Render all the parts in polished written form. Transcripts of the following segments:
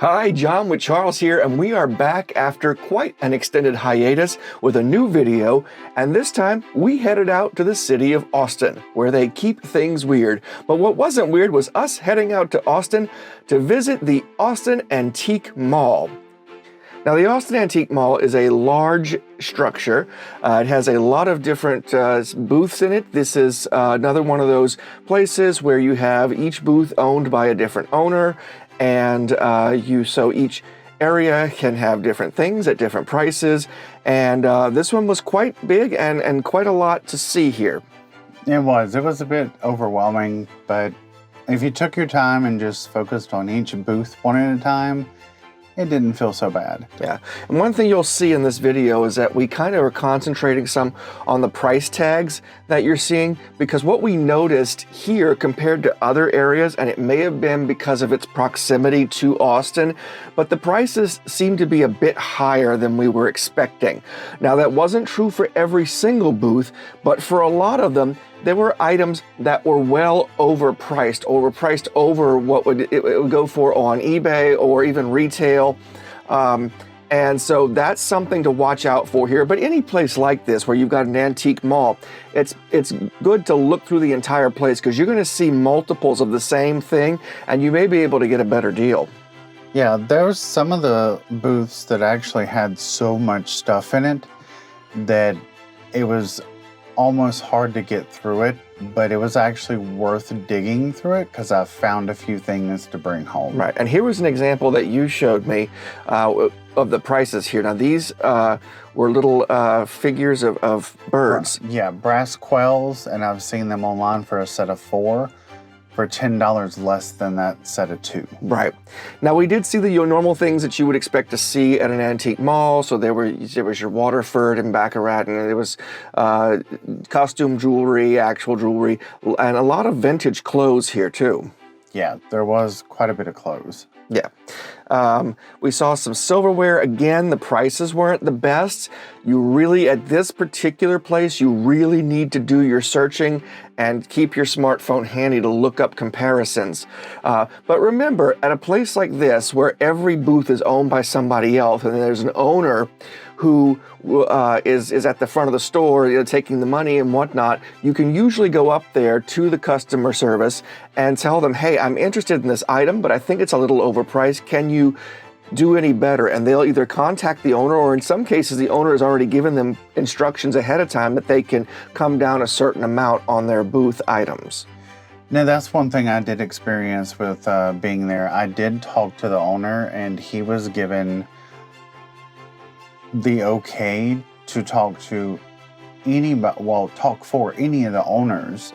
Hi, John with Charles here, and we are back after quite an extended hiatus with a new video, and this time we headed out to the city of Austin, where they keep things weird. But what wasn't weird was us heading out to Austin to visit the Austin Antique Mall. Now, the Austin Antique Mall is a large structure. It has a lot of different booths in it. This is another one of those places where you have each booth owned by a different owner, and so each area can have different things at different prices. And this one was quite big and quite a lot to see here. It was a bit overwhelming, but if you took your time and just focused on each booth one at a time, it didn't feel so bad. Yeah, and one thing you'll see in this video is that we kind of are concentrating some on the price tags that you're seeing, because what we noticed here compared to other areas, and it may have been because of its proximity to Austin, but the prices seem to be a bit higher than we were expecting. Now, that wasn't true for every single booth, but for a lot of them, there were items that were well overpriced or were priced over what it would go for on eBay or even retail. And so that's something to watch out for here. But any place like this where you've got an antique mall, it's good to look through the entire place, because you're going to see multiples of the same thing and you may be able to get a better deal. Yeah, there was some of the booths that actually had so much stuff in it that it was almost hard to get through it, but it was actually worth digging through it because I found a few things to bring home. Right, and here was an example that you showed me of the prices here. Now, these were little figures of birds. Yeah, brass quails, and I've seen them online for a set of 4 for $10 less than that set of 2. Right. Now, we did see the normal things that you would expect to see at an antique mall. So there was your Waterford and Baccarat, and there was costume jewelry, actual jewelry, and a lot of vintage clothes here too. Yeah, there was quite a bit of clothes. Yeah. We saw some silverware. Again, the prices weren't the best. You really, at this particular place, you really need to do your searching and keep your smartphone handy to look up comparisons. But remember, at a place like this, where every booth is owned by somebody else, and there's an owner who is at the front of the store, taking the money and whatnot, you can usually go up there to the customer service and tell them, hey, I'm interested in this item, but I think it's a little overpriced. Can you do any better? And they'll either contact the owner, or in some cases, the owner has already given them instructions ahead of time that they can come down a certain amount on their booth items. Now, that's one thing I did experience with being there. I did talk to the owner, and he was given the okay to talk for any of the owners,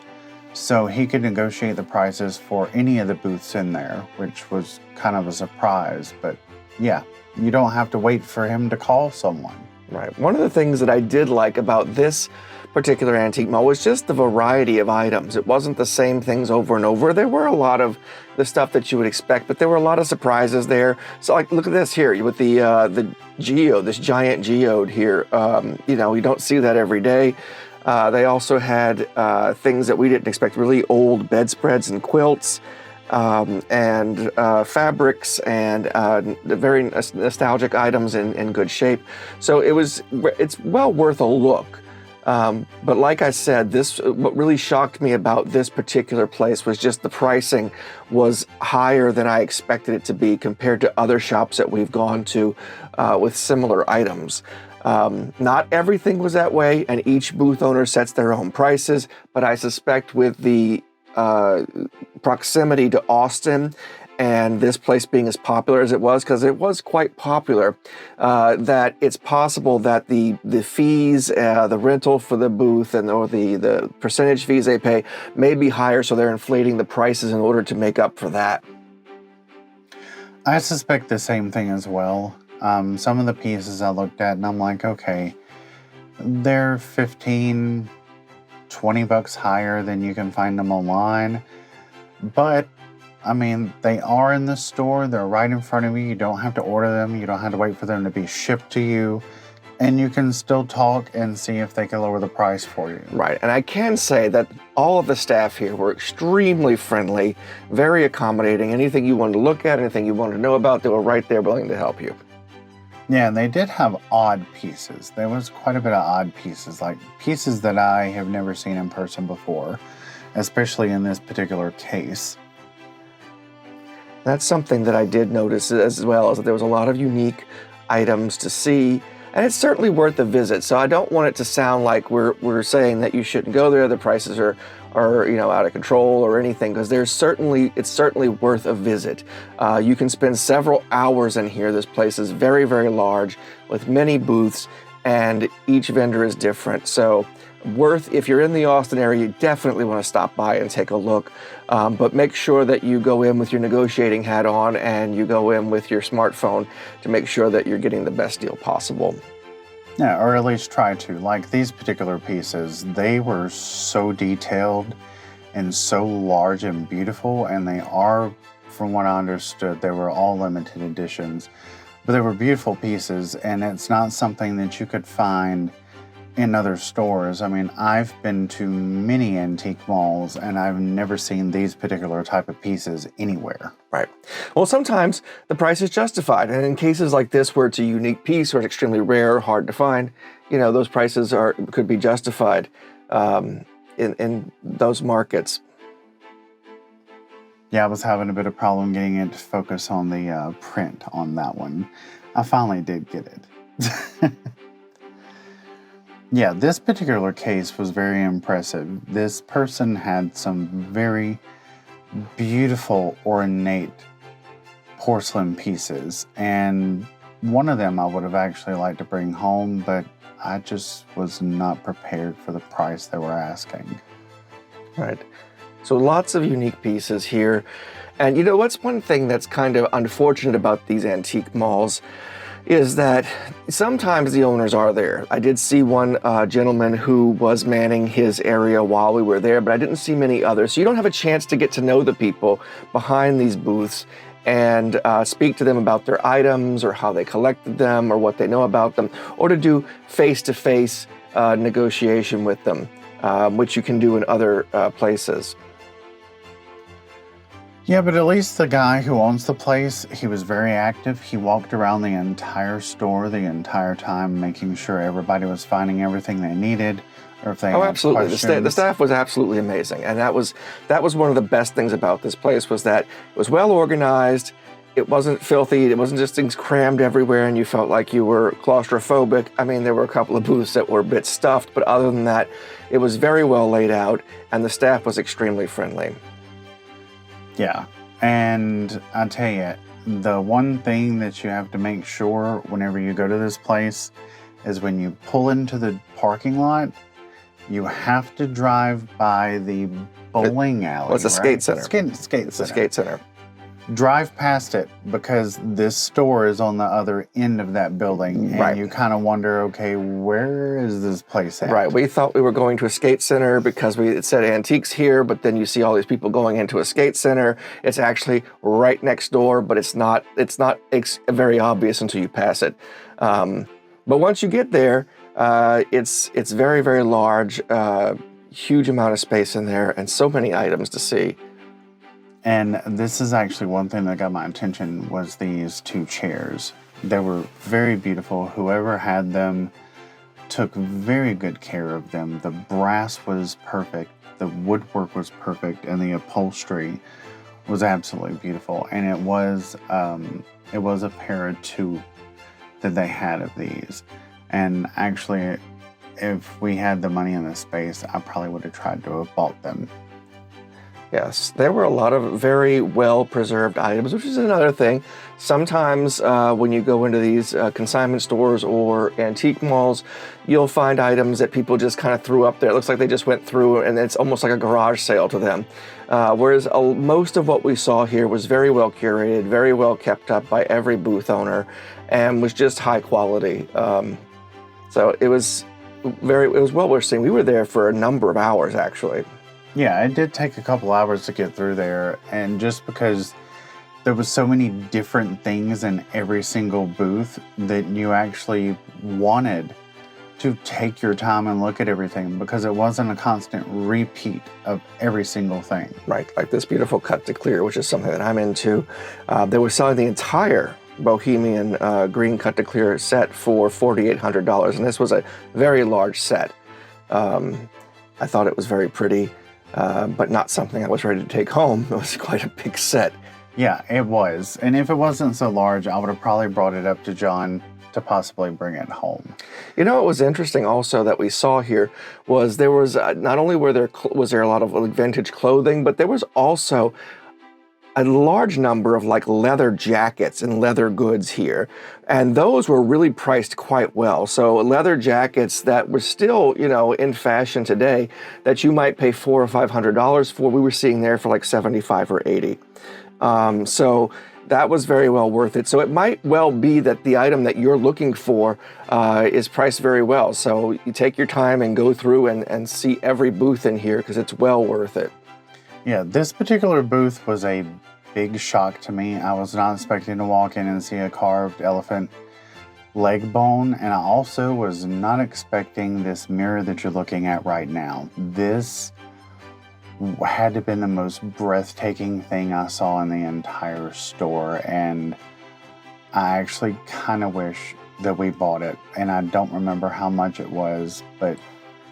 so he could negotiate the prices for any of the booths in there, which was kind of a surprise. But yeah, you don't have to wait for him to call someone. Right. One of the things that I did like about this particular antique mall was just the variety of items. It wasn't the same things over and over. There were a lot of the stuff that you would expect, but there were a lot of surprises there. So, like, look at this here with the geode, this giant geode here. You don't see that every day. They also had things that we didn't expect, really old bedspreads and quilts, and fabrics, and very nostalgic items in good shape. So it's well worth a look. But like I said, what really shocked me about this particular place was just the pricing was higher than I expected it to be compared to other shops that we've gone to with similar items. Not everything was that way, and each booth owner sets their own prices, but I suspect with the proximity to Austin and this place being as popular as it was, because it was quite popular, that it's possible that the fees, the rental for the booth, or the percentage fees they pay may be higher, so they're inflating the prices in order to make up for that. I suspect the same thing as well. Some of the pieces I looked at and I'm like, okay, they're $15, $20 higher than you can find them online, but I mean, they are in the store. They're right in front of you. You don't have to order them. You don't have to wait for them to be shipped to you. And you can still talk and see if they can lower the price for you. Right, and I can say that all of the staff here were extremely friendly, very accommodating. Anything you wanted to look at, anything you wanted to know about, they were right there willing to help you. Yeah, and they did have odd pieces. There was quite a bit of odd pieces, like pieces that I have never seen in person before, especially in this particular case. That's something that I did notice as well, is that there was a lot of unique items to see. And it's certainly worth a visit. So I don't want it to sound like we're saying that you shouldn't go there. The prices are out of control or anything, because it's certainly worth a visit. You can spend several hours in here. This place is very, very large with many booths, and each vendor is different. So if you're in the Austin area, you definitely want to stop by and take a look. But make sure that you go in with your negotiating hat on and you go in with your smartphone to make sure that you're getting the best deal possible. Yeah, or at least try to. Like these particular pieces, they were so detailed and so large and beautiful, and they are, from what I understood, they were all limited editions. But they were beautiful pieces, and it's not something that you could find in other stores. I mean, I've been to many antique malls and I've never seen these particular type of pieces anywhere. Right. Well, sometimes the price is justified. And in cases like this, where it's a unique piece or it's extremely rare, hard to find, those prices could be justified in those markets. Yeah, I was having a bit of problem getting it to focus on the print on that one. I finally did get it. Yeah, this particular case was very impressive. This person had some very beautiful, ornate porcelain pieces, and one of them I would have actually liked to bring home, but I just was not prepared for the price they were asking. Right. So lots of unique pieces here. And what's one thing that's kind of unfortunate about these antique malls is that sometimes the owners are there. I did see one gentleman who was manning his area while we were there, but I didn't see many others. So you don't have a chance to get to know the people behind these booths and speak to them about their items or how they collected them or what they know about them, or to do face-to-face negotiation with them, which you can do in other places. Yeah, but at least the guy who owns the place, he was very active. He walked around the entire store the entire time, making sure everybody was finding everything they needed, or if they had absolutely. questions. The staff was absolutely amazing, and that was one of the best things about this place, was that it was well organized. It wasn't filthy. It wasn't just things crammed everywhere, and you felt like you were claustrophobic. I mean, there were a couple of booths that were a bit stuffed, but other than that, it was very well laid out, and the staff was extremely friendly. Yeah, and I tell you, the one thing that you have to make sure whenever you go to this place is when you pull into the parking lot, you have to drive by the bowling alley. Well, it's a skate center. It's a skate center. Drive past it, because this store is on the other end of that building, and you kind of wonder, okay, where is this place at? Right. We thought we were going to a skate center because it said antiques here, but then you see all these people going into a skate center. It's actually right next door, but it's not very obvious until you pass it. But once you get there, it's very, very large, huge amount of space in there, and so many items to see. And this is actually one thing that got my attention, was these two chairs. They were very beautiful. Whoever had them took very good care of them. The brass was perfect, the woodwork was perfect, and the upholstery was absolutely beautiful. And it was a pair of two that they had of these. And actually, if we had the money and the space, I probably would have tried to have bought them. Yes, there were a lot of very well-preserved items, which is another thing. Sometimes when you go into these consignment stores or antique malls, you'll find items that people just kind of threw up there. It looks like they just went through, and it's almost like a garage sale to them. Whereas most of what we saw here was very well curated, very well kept up by every booth owner, and was just high quality. So it was well worth seeing. We were there for a number of hours, actually. Yeah, it did take a couple hours to get through there, and just because there was so many different things in every single booth that you actually wanted to take your time and look at everything, because it wasn't a constant repeat of every single thing. Right, like this beautiful cut to clear, which is something that I'm into. They were selling the entire Bohemian green cut to clear set for $4,800, and this was a very large set. I thought it was very pretty, but not something I was ready to take home. It was quite a big set. Yeah, it was. And if it wasn't so large, I would have probably brought it up to John to possibly bring it home. You know what was interesting also that we saw here was there was not only was there a lot of like vintage clothing, but there was also a large number of like leather jackets and leather goods here, and those were really priced quite well. So leather jackets that were still, you know, in fashion today that you might pay $400 or $500 for, we were seeing there for like $75 or $80. So that was very well worth it. So it might well be that the item that you're looking for is priced very well. So you take your time and go through and see every booth in here because it's well worth it. Yeah, this particular booth was a big shock to me. I was not expecting to walk in and see a carved elephant leg bone, and I also was not expecting this mirror that you're looking at right now. This had to have been the most breathtaking thing I saw in the entire store, and I actually kind of wish that we bought it, and I don't remember how much it was, but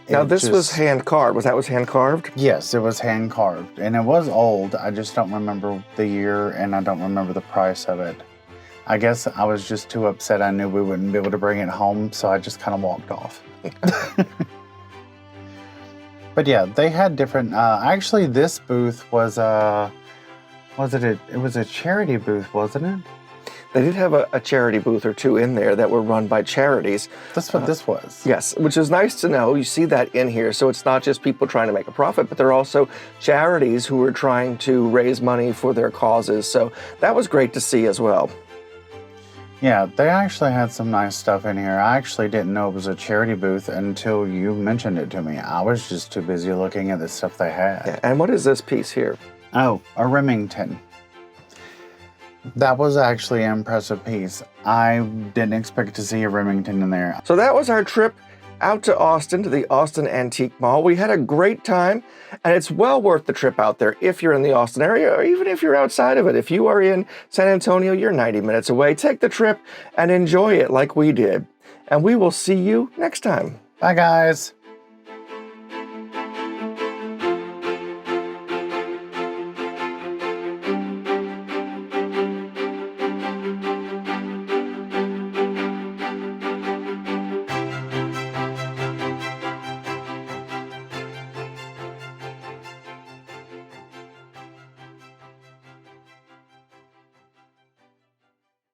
now this was hand carved. Was hand carved? Yes, it was hand carved, and it was old. I just don't remember the year, and I don't remember the price of it. I guess I was just too upset. I knew we wouldn't be able to bring it home, so I just kind of walked off. But yeah, they had different. Actually, this booth was it was a charity booth, wasn't it? They did have a charity booth or two in there that were run by charities. That's what this was. Yes, which is nice to know. You see that in here. So it's not just people trying to make a profit, but they're also charities who are trying to raise money for their causes. So that was great to see as well. Yeah, they actually had some nice stuff in here. I actually didn't know it was a charity booth until you mentioned it to me. I was just too busy looking at the stuff they had. Yeah, and what is this piece here? Oh, a Remington. That was actually an impressive piece. I didn't expect to see a Remington in there. So that was our trip out to Austin, to the Austin Antique Mall. We had a great time, and it's well worth the trip out there if you're in the Austin area, or even if you're outside of it. If you are in San Antonio, you're 90 minutes away. Take the trip and enjoy it like we did. And we will see you next time. Bye, guys.